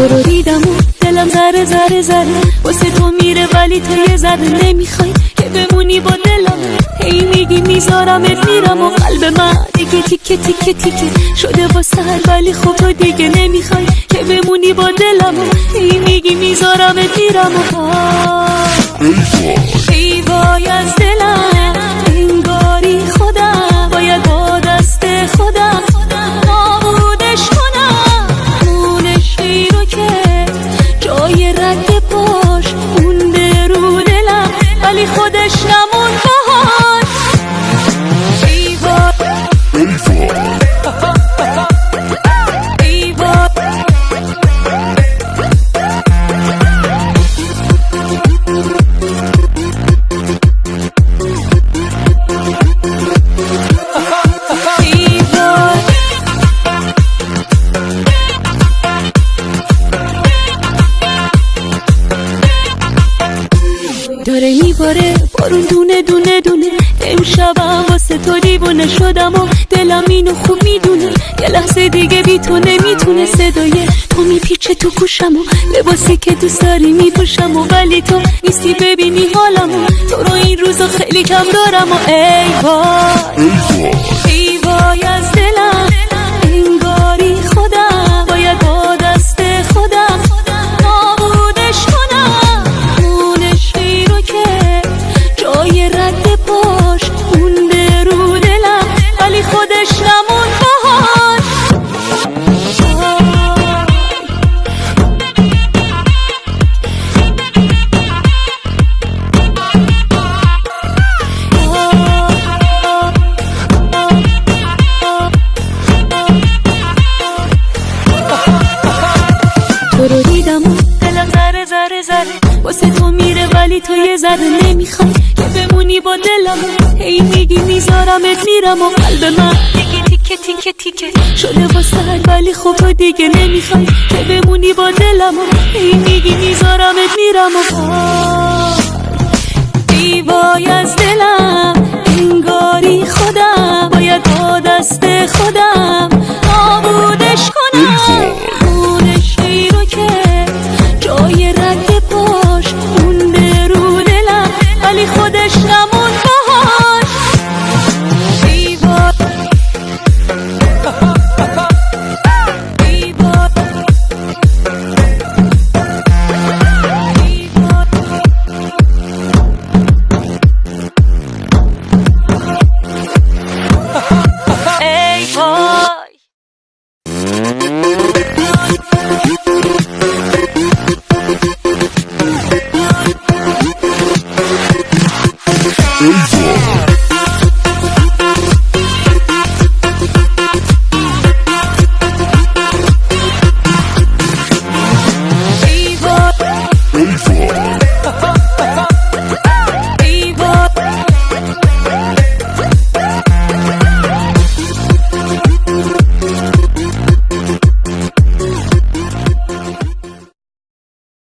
تو رو دیدم و دلم ذره ذره ذره واسه تو میره، ولی تو یه ذره نمیخوای که بمونی با دلم. هی میگی میذارمت میرم و قلب من دیگه تیکه تیکه تیکه شده با سر، ولی خب تو دیگه نمیخوای که بمونی با دلم. هی میگی میذارمت میرم و ای وای از دلم، انگاری خودم باید با دست خودم نابودش کنم. اون عشقی رو که جای رگ پاش مونده رو دلم، ولی خودش نمون باهاش. ای وای ای وای داره میباره بارون دونه دونه دونه. امشبم واسه تو دیوونه شدم و دلم اینو خوب میدونه. یه لحظه دیگه بی تو نمیتونه، صدای تو میپیچه تو گوشم و لباسی که دوست داری میپوشم و ولی تو نیستی ببینی حالمو. تو رو این روزا خیلی کم دارم و ای وای ای وای از دلم، انگاری خودم باید با دست خودم نابودش کنم. اون عشقی رو که جای رد پاش مونده رو دلم، ولی خودش نمون باهاش. تو رو دیدم و دلم ذره ذره ذره واسه تو میره، ولی تو یه ذره نمیخوای که بمونی با دلم. هی میگی میذارمت میرم و قلب من دیگه تیکه تیکه تیکه شده با سر، ولی خب تو دیگه نمیخوای که بمونی با دلم. هی میگی میذارمت میرم و ای وای از دلم، انگاری خودم باید با دست خودم نابودش کنم. اون عشقی رو که جای رگ پاش مونده رو دلم، ولی خودش نمون باهاش. ای وای ای وای ای وای